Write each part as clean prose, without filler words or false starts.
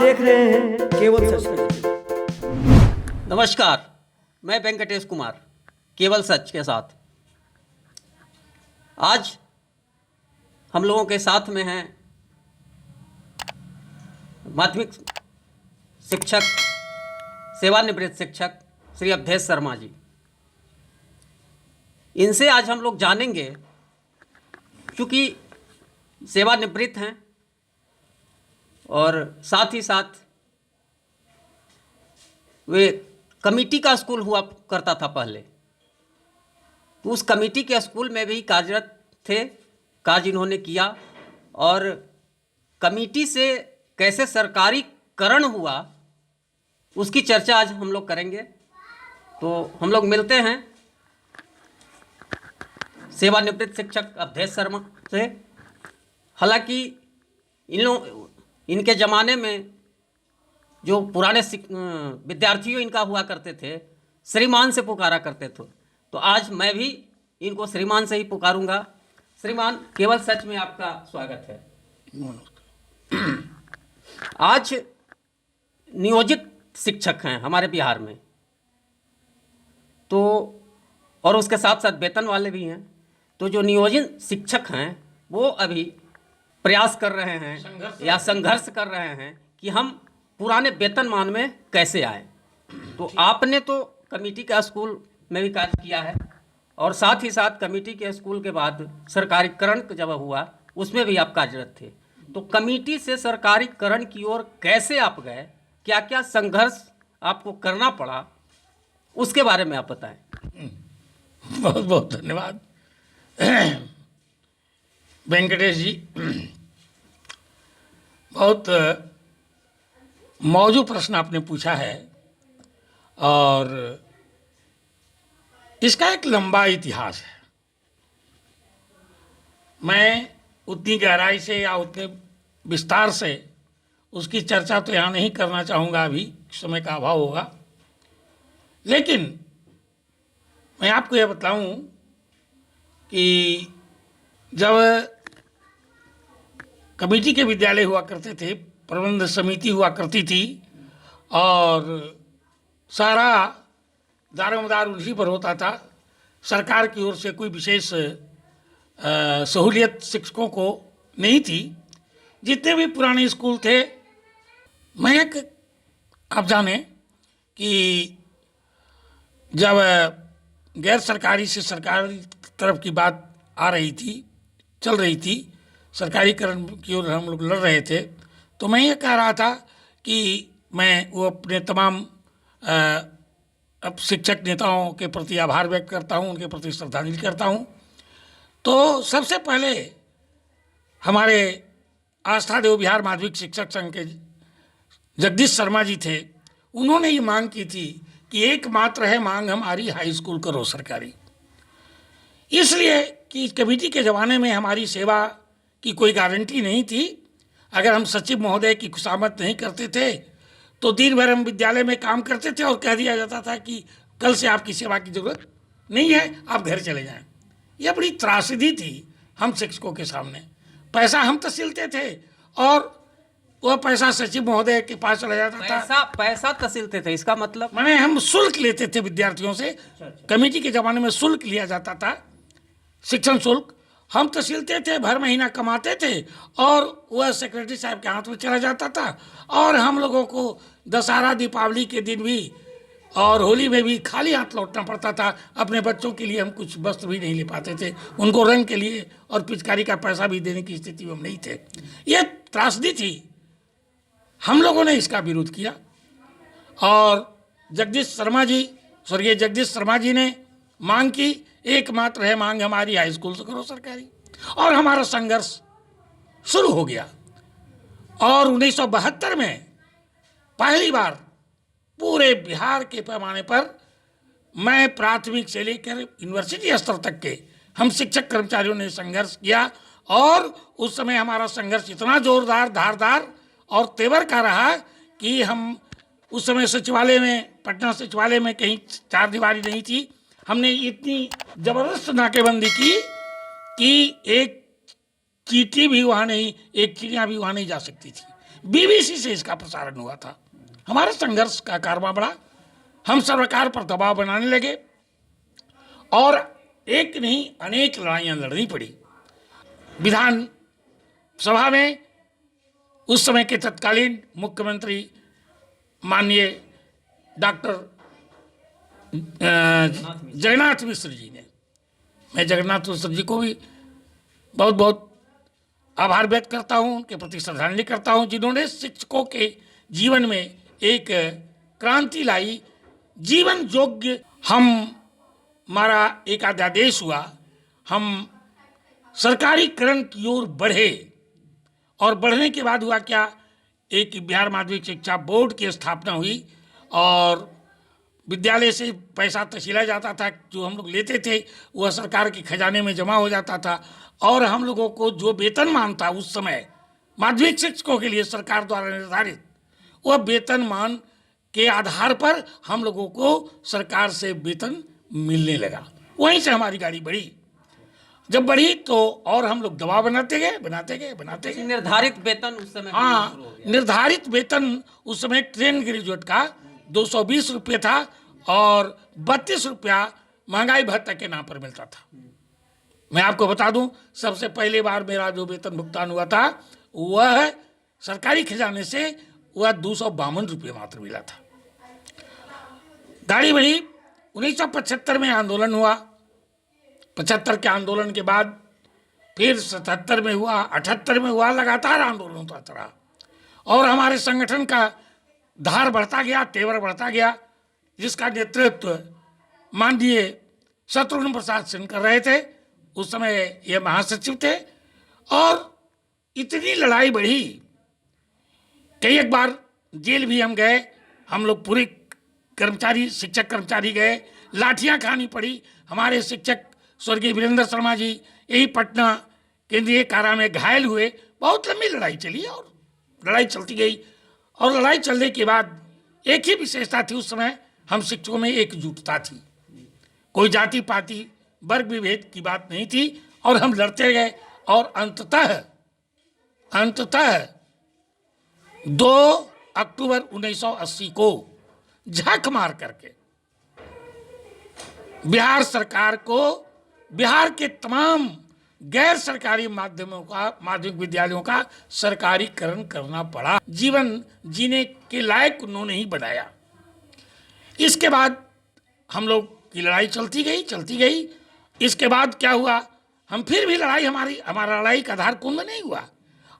देख रहे हैं केवल सच पे। नमस्कार, मैं वेंकटेश कुमार केवल सच के साथ। आज हम लोगों के साथ में हैं माध्यमिक शिक्षक, सेवानिवृत्त शिक्षक श्री अवधेश शर्मा जी। इनसे आज हम लोग जानेंगे, क्योंकि सेवानिवृत्त हैं और साथ ही साथ वे कमेटी का स्कूल हुआ करता था पहले, तो उस कमेटी के स्कूल में भी कार्यरत थे, कार्य इन्होंने किया। और कमेटी से कैसे सरकारीकरण हुआ उसकी चर्चा आज हम लोग करेंगे। तो हम लोग मिलते हैं सेवानिवृत्त शिक्षक अवधेश शर्मा से। हालांकि इनके ज़माने में जो पुराने विद्यार्थियों इनका हुआ करते थे, श्रीमान से पुकारा करते थे, तो आज मैं भी इनको श्रीमान से ही पुकारूंगा। श्रीमान, केवल सच में आपका स्वागत है। आज नियोजित शिक्षक हैं हमारे बिहार में, तो और उसके साथ साथ वेतन वाले भी हैं। तो जो नियोजित शिक्षक हैं वो अभी प्रयास कर रहे हैं या संघर्ष कर रहे हैं कि हम पुराने वेतनमान में कैसे आए। तो आपने तो कमेटी का स्कूल में भी कार्य किया है और साथ ही साथ कमेटी के स्कूल के बाद सरकारीकरण जब हुआ उसमें भी आप कार्यरत थे। तो कमेटी से सरकारीकरण की ओर कैसे आप गए, क्या क्या संघर्ष आपको करना पड़ा, उसके बारे में आप बताएं। बहुत बहुत धन्यवाद वेंकटेश जी। बहुत मौजूद प्रश्न आपने पूछा है और इसका एक लंबा इतिहास है। मैं उतनी गहराई से या उतने विस्तार से उसकी चर्चा तो यहाँ नहीं करना चाहूँगा, अभी समय का अभाव होगा। लेकिन मैं आपको यह बताऊँ कि जब कमेटी के विद्यालय हुआ करते थे, प्रबंध समिति हुआ करती थी और सारा दारोमदार उन्हीं पर होता था। सरकार की ओर से कोई विशेष सहूलियत शिक्षकों को नहीं थी। जितने भी पुराने स्कूल थे, मैं एक आप जाने कि जब गैर सरकारी से सरकारी तरफ की बात आ रही थी, चल रही थी, सरकारीकरण की ओर हम लोग लड़ रहे थे, तो मैं ये कह रहा था कि मैं वो अपने तमाम अब शिक्षक नेताओं के प्रति आभार व्यक्त करता हूँ, उनके प्रति श्रद्धांजलि करता हूँ। तो सबसे पहले हमारे आस्था देव बिहार माध्यमिक शिक्षक संघ के जगदीश शर्मा जी थे। उन्होंने ये मांग की थी कि एकमात्र है मांग हमारी, हाई स्कूल करो सरकारी। इसलिए कि कमेटी के ज़माने में हमारी सेवा की कोई गारंटी नहीं थी। अगर हम सचिव महोदय की खुशामद नहीं करते थे तो दिन भर हम विद्यालय में काम करते थे और कह दिया जाता था कि कल से आपकी सेवा की ज़रूरत नहीं है, आप घर चले जाएं। यह बड़ी त्रासदी थी हम शिक्षकों के सामने। पैसा हम तहसीलते थे और वह पैसा सचिव महोदय के पास चला जाता था। पैसा तहसीलते थे, इसका मतलब माने हम शुल्क लेते थे विद्यार्थियों से। कमेटी के ज़माने में शुल्क लिया जाता था, शिक्षण शुल्क। हम तहसीलते थे, भर महीना कमाते थे और वह सेक्रेटरी साहब के हाथ में चला जाता था। और हम लोगों को दशहरा दीपावली के दिन भी और होली में भी खाली हाथ लौटना पड़ता था। अपने बच्चों के लिए हम कुछ वस्त्र भी नहीं ले पाते थे, उनको रंग के लिए और पिचकारी का पैसा भी देने की स्थिति में हम नहीं थे। ये त्रासदी थी। हम लोगों ने इसका विरोध किया और जगदीश शर्मा जी, स्वर्गीय जगदीश शर्मा जी ने मांग की, एकमात्र है मांग हमारी, हाई स्कूल से करो सरकारी। और हमारा संघर्ष शुरू हो गया। और 1972 में पहली बार पूरे बिहार के पैमाने पर मैं प्राथमिक से लेकर यूनिवर्सिटी स्तर तक के हम शिक्षक कर्मचारियों ने संघर्ष किया। और उस समय हमारा संघर्ष इतना जोरदार, धारदार और तेवर का रहा कि हम उस समय सचिवालय में, पटना सचिवालय में कहीं चार दीवारी नहीं थी। हमने इतनी ज़बरदस्त नाकेबंदी की कि एक चींटी भी वहाँ नहीं, एक चिड़िया भी वहाँ नहीं जा सकती थी। बीबीसी से इसका प्रसारण हुआ था। हमारे संघर्ष का कारवां बढ़ा, हम सरकार पर दबाव बनाने लगे और एक नहीं अनेक लड़ाइयाँ लड़नी पड़ी। विधान सभा में उस समय के तत्कालीन मुख्यमंत्री माननीय डॉक्टर जगन्नाथ मिश्र जी ने, मैं जगन्नाथ मिश्र जी को भी बहुत बहुत आभार व्यक्त करता हूँ, उनके प्रति श्रद्धांजलि करता हूँ, जिन्होंने शिक्षकों के जीवन में एक क्रांति लाई। जीवन योग्य हमारा एक अध्यादेश हुआ, हम सरकारीकरण की ओर बढ़े और बढ़ने के बाद हुआ क्या, एक बिहार माध्यमिक शिक्षा बोर्ड की स्थापना हुई और विद्यालय से पैसा तसीला जाता था, जो हम लोग लेते थे वह सरकार के खजाने में जमा हो जाता था और हम लोगों को जो वेतनमान था उस समय माध्यमिक शिक्षकों के लिए सरकार द्वारा निर्धारित, वह वेतनमान के आधार पर हम लोगों को सरकार से वेतन मिलने लगा। वहीं से हमारी गाड़ी बढ़ी। जब बढ़ी तो और हम लोग दबाव बनाते गए। निर्धारित वेतन उस समय हाँ, निर्धारित वेतन उस समय ट्रेन ग्रेजुएट का 220 रुपये था और 32 रुपया महंगाई भत्ता के नाम पर मिलता था। मैं आपको बता दूं, सबसे पहले बार मेरा जो वेतन भुगतान हुआ था वह सरकारी खजाने से वह 252 रुपये मात्र मिला था। गाड़ी बढ़ी। 1975 में आंदोलन हुआ, 75 के आंदोलन के बाद फिर 77 में हुआ, 78 में हुआ, लगातार आंदोलन होता रहा और हमारे संगठन का धार बढ़ता गया, तेवर बढ़ता गया, जिसका नेतृत्व माननीय शत्रुघ्न प्रसाद सिंह कर रहे थे। उस समय ये महासचिव थे और इतनी लड़ाई बढ़ी कई एक बार जेल भी हम गए, हम लोग पूरे कर्मचारी शिक्षक कर्मचारी गए, लाठियां खानी पड़ी। हमारे शिक्षक स्वर्गीय वीरेंद्र शर्मा जी यही पटना केंद्रीय कारा में घायल हुए। बहुत लंबी लड़ाई चली और लड़ाई चलती गई और लड़ाई चलने के बाद एक ही विशेषता थी, उस समय हम शिक्षकों में एकजुटता थी, कोई जाति पाति वर्ग विभेद की बात नहीं थी और हम लड़ते गए और अंततः 2 अक्टूबर 1980 को झक मार करके बिहार सरकार को बिहार के तमाम गैर सरकारी माध्यमिक विद्यालयों का सरकारीकरण करना पड़ा। जीवन जीने के लायक उन्होंने ही बनाया। इसके बाद हम लोग की लड़ाई चलती गई। इसके बाद क्या हुआ, हम फिर भी हमारा लड़ाई का आधार कुंभ नहीं हुआ।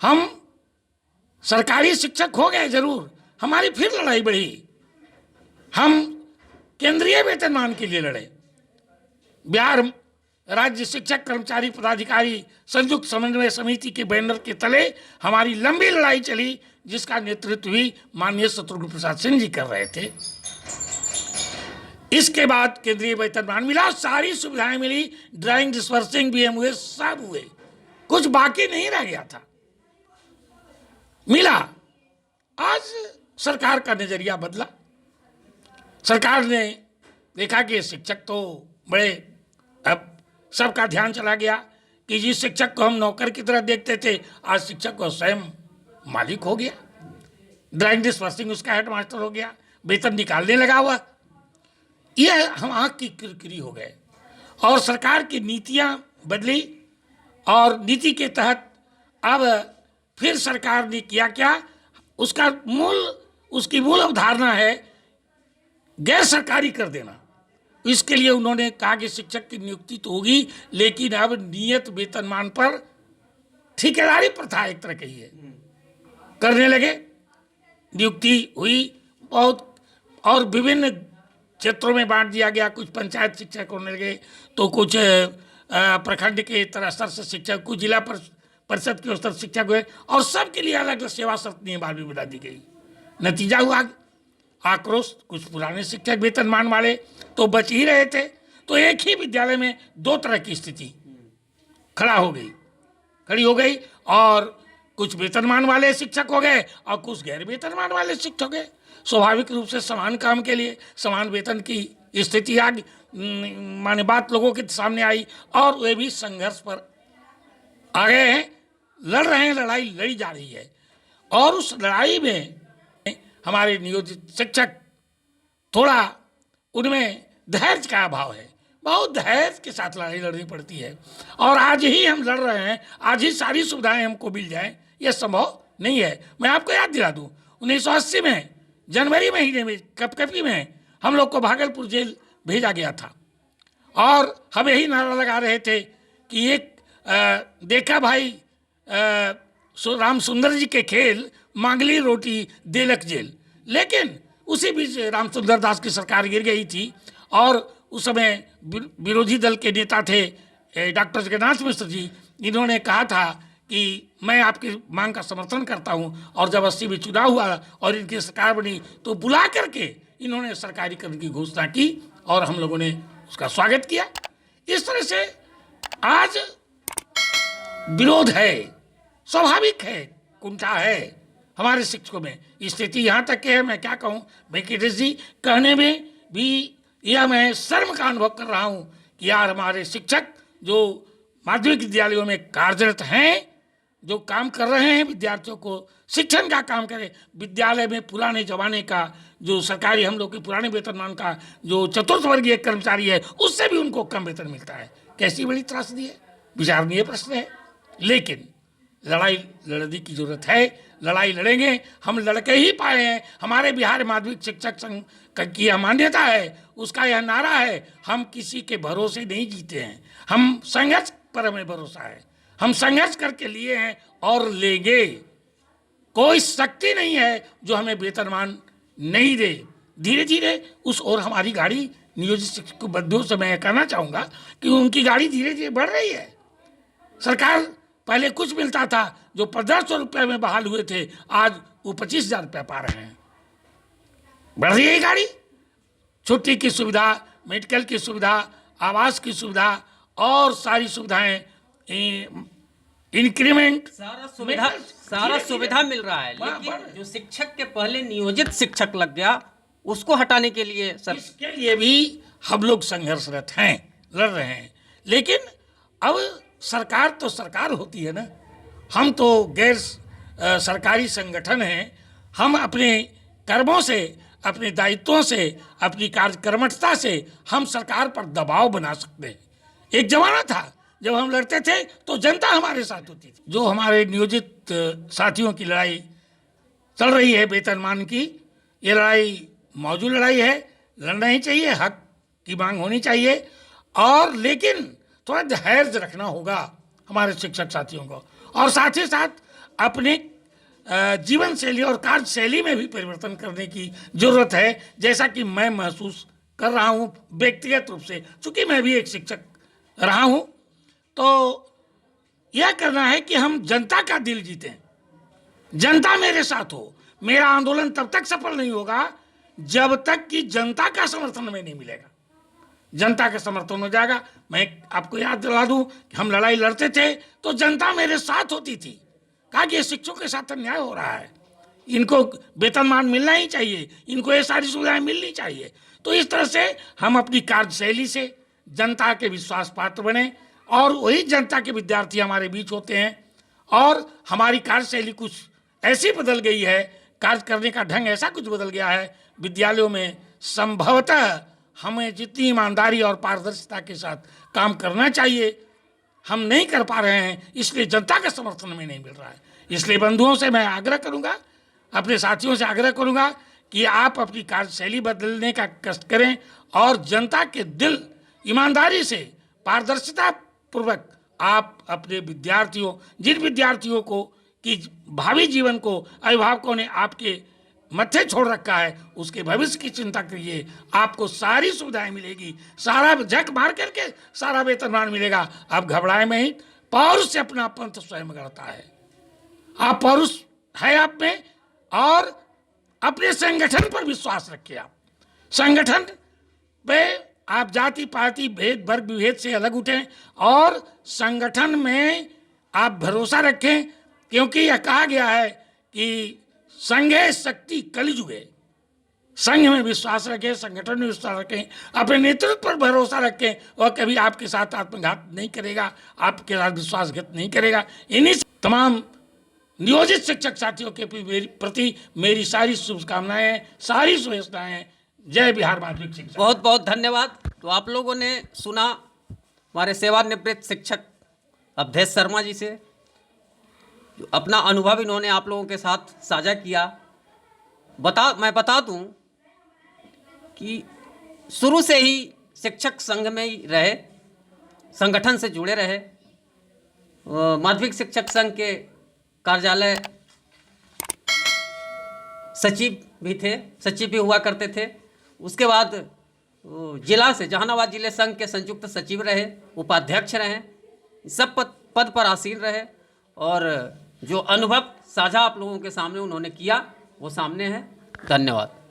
हम सरकारी शिक्षक हो गए जरूर, हमारी फिर लड़ाई बढ़ी। हम केंद्रीय वेतनमान के लिए लड़े। बिहार राज्य शिक्षक कर्मचारी पदाधिकारी संयुक्त समन्वय समिति के बैनर के तले हमारी लंबी लड़ाई चली, जिसका नेतृत्व भी माननीय शत्रुघ्न प्रसाद सिंह जी कर रहे थे। इसके बाद केंद्रीय वेतनमान मिला, सारी सुविधाएं मिली, ड्राइंग डिस्पर्सिंग भी हुए, सब हुए, कुछ बाकी नहीं रह गया था, मिला। आज सरकार का नजरिया बदला। सरकार ने देखा कि शिक्षक तो बड़े, अब सबका ध्यान चला गया कि जिस शिक्षक को हम नौकर की तरह देखते थे आज शिक्षक को स्वयं मालिक हो गया। ड्राइंग डिस्पर्सिंग उसका हेडमास्टर हो गया, वेतन निकालने लगा हुआ। यह हम आँख की किरकिरी हो गए और सरकार की नीतियाँ बदली और नीति के तहत अब फिर सरकार ने किया क्या, उसकी मूल अवधारणा है गैर सरकारी कर देना। इसके लिए उन्होंने कहा कि शिक्षक की नियुक्ति तो होगी, लेकिन अब नियत वेतनमान पर ठेकेदारी प्रथा एक तरह की है करने लगे। नियुक्ति हुई बहुत और विभिन्न क्षेत्रों में बांट दिया गया। कुछ पंचायत शिक्षक होने लगे तो कुछ प्रखंड के स्तर से शिक्षक, कुछ जिला परिषद के स्तर शिक्षक हुए और सबके लिए अलग अलग सेवा शर्त नियमावली भी बना दी गई। नतीजा हुआ आक्रोश। कुछ पुराने शिक्षक वेतनमान वाले तो बच ही रहे थे, तो एक ही विद्यालय में 2 तरह की स्थिति खड़ी हो गई और कुछ वेतनमान वाले शिक्षक हो गए और कुछ गैर वेतनमान वाले शिक्षक हो गए। स्वाभाविक रूप से समान काम के लिए समान वेतन की स्थिति आ गई, माने बात लोगों के सामने आई और वे भी संघर्ष पर आ गए हैं, लड़ रहे हैं, लड़ाई लड़ी जा रही है और उस लड़ाई में हमारे नियोजित शिक्षक थोड़ा उनमें धैर्य का अभाव है, बहुत धैर्य के साथ लड़ाई लड़नी पड़ती है। और आज ही हम लड़ रहे हैं, आज ही सारी सुविधाएं हमको मिल जाएं, यह संभव नहीं है। मैं आपको याद दिला दूं, 1980 में जनवरी महीने में कपकपी में हम लोग को भागलपुर जेल भेजा गया था और हम यही नारा लगा रहे थे कि एक देखा भाई राम सुंदर जी के खेल, मांगली रोटी देलक जेल। लेकिन उसी बीच राम सुंदर दास की सरकार गिर गई थी और उस समय विरोधी दल के नेता थे डॉक्टर जगन्नाथ मिश्र जी। इन्होंने कहा था कि मैं आपकी मांग का समर्थन करता हूं, और जब 80 में चुनाव हुआ और इनकी सरकार बनी तो बुला करके इन्होंने सरकारीकरण की घोषणा की और हम लोगों ने उसका स्वागत किया। इस तरह से आज विरोध है, स्वाभाविक है, कुंठा है हमारे शिक्षकों में। स्थिति यहाँ तक है, मैं क्या कहूँ वेंकटेश जी, कहने में भी यह मैं शर्म का अनुभव कर रहा हूँ कि यार हमारे शिक्षक जो माध्यमिक विद्यालयों में कार्यरत हैं, जो काम कर रहे हैं, विद्यार्थियों को शिक्षण का काम करें, विद्यालय में पुराने जमाने का जो सरकारी हम लोग के पुराने वेतनमान का जो चतुर्थ वर्गीय कर्मचारी है उससे भी उनको कम वेतन मिलता है। कैसी बड़ी त्रासदी है, विचारणीय प्रश्न है। लेकिन लड़ाई लड़ने की जरूरत है, लड़ाई लड़ेंगे, हम लड़के ही पाए हैं। हमारे बिहार माध्यमिक शिक्षक संघ की यह मान्यता है, उसका यह नारा है, हम किसी के भरोसे नहीं जीते हैं, हम संघर्ष पर हमें भरोसा है, हम संघर्ष करके लिए हैं और लेंगे। कोई शक्ति नहीं है जो हमें वेतनमान नहीं दे। धीरे धीरे उस ओर हमारी गाड़ी, नियोजित शिक्षक बंधुओं से मैं कहना चाहूँगा कि उनकी गाड़ी धीरे धीरे बढ़ रही है। सरकार पहले कुछ मिलता था, जो 1500 रुपये में बहाल हुए थे, आज वो 25,000 रुपये पा रहे हैं। बढ़ रही है गाड़ी, छुट्टी की सुविधा, मेडिकल की सुविधा, आवास की सुविधा और सारी सुविधाएं, इंक्रीमेंट, सारा सुविधा मिल रहा है। लेकिन जो शिक्षक के पहले नियोजित शिक्षक लग गया, उसको हटाने के लिए इसके लिए भी हम लोग संघर्षरत हैं, लड़ रहे हैं। लेकिन अब सरकार तो सरकार होती है ना, हम तो गैर सरकारी संगठन हैं। हम अपने कर्मों से, अपने दायित्वों से, अपनी कार्यकर्मठता से हम सरकार पर दबाव बना सकते हैं। एक जमाना था जब हम लड़ते थे तो जनता हमारे साथ होती थी। जो हमारे नियोजित साथियों की लड़ाई चल रही है वेतनमान की, ये लड़ाई मौजूद लड़ाई है, लड़ना ही चाहिए, हक की मांग होनी चाहिए। और लेकिन थोड़ा धैर्य रखना होगा हमारे शिक्षक साथियों को, और साथ ही साथ अपने जीवन शैली और कार्य शैली में भी परिवर्तन करने की जरूरत है। जैसा कि मैं महसूस कर रहा हूँ व्यक्तिगत रूप से, चूँकि मैं भी एक शिक्षक रहा हूँ, तो यह करना है कि हम जनता का दिल जीतें, जनता मेरे साथ हो। मेरा आंदोलन तब तक सफल नहीं होगा जब तक कि जनता का समर्थन हमें नहीं मिलेगा। जनता का समर्थन हो जाएगा। मैं आपको याद दिला दूं कि हम लड़ाई लड़ते थे तो जनता मेरे साथ होती थी, कहा कि ये शिक्षकों के साथ अन्याय हो रहा है, इनको वेतनमान मिलना ही चाहिए, इनको ये सारी सुविधाएं मिलनी चाहिए। तो इस तरह से हम अपनी कार्यशैली से जनता के विश्वास पात्र बने, और वही जनता के विद्यार्थी हमारे बीच होते हैं। और हमारी कार्यशैली कुछ ऐसी बदल गई है, कार्य करने का ढंग ऐसा कुछ बदल गया है विद्यालयों में। संभवतः हमें जितनी ईमानदारी और पारदर्शिता के साथ काम करना चाहिए, हम नहीं कर पा रहे हैं, इसलिए जनता का समर्थन हमें नहीं मिल रहा है। इसलिए बंधुओं से मैं आग्रह करूंगा, अपने साथियों से आग्रह करूंगा कि आप अपनी कार्यशैली बदलने का कष्ट करें और जनता के दिल ईमानदारी से, पारदर्शिता पूर्वक आप अपने विद्यार्थियों, जिन विद्यार्थियों को कि भावी जीवन को अभिभावकों ने आपके मत्थे छोड़ रखा है, उसके भविष्य की चिंता करिए। आपको सारी सुविधाएं मिलेगी, सारा झक मार करके सारा वेतनमान मिलेगा। आप घबराए में ही, पौरुष से अपना पंथ स्वयं गढ़ता है। आप पौरुष है आप में, और अपने संगठन पर विश्वास रखिए। आप संगठन पे आप जाति पाति भेद वर्ग विभेद से अलग उठें और संगठन में आप भरोसा रखें, क्योंकि यह कहा गया है कि संघे शक्ति कलिजुगे। संघ में विश्वास रखें, संगठन में विश्वास रखें, अपने नेतृत्व पर भरोसा रखें, और कभी आपके साथ आत्मघात नहीं करेगा, आपके साथ विश्वासघात नहीं करेगा। इन्हीं तमाम नियोजित शिक्षक साथियों के प्रति मेरी सारी शुभकामनाएं, सारी शुभेच्छाएं। जय बिहार माध्यमिक शिक्षा। बहुत बहुत धन्यवाद। तो आप लोगों ने सुना हमारे सेवानिवृत्त शिक्षक अवधेश शर्मा जी से, जो अपना अनुभव इन्होंने आप लोगों के साथ साझा किया। मैं बता दूं कि शुरू से ही शिक्षक संघ में ही रहे, संगठन से जुड़े रहे। माध्यमिक शिक्षक संघ के कार्यालय सचिव भी थे, सचिव भी हुआ करते थे। उसके बाद जिला से जहानाबाद जिले संघ के संयुक्त सचिव रहे, उपाध्यक्ष रहे, सब पद पर आसीन रहे। और जो अनुभव साझा आप लोगों के सामने उन्होंने किया वो सामने है। धन्यवाद।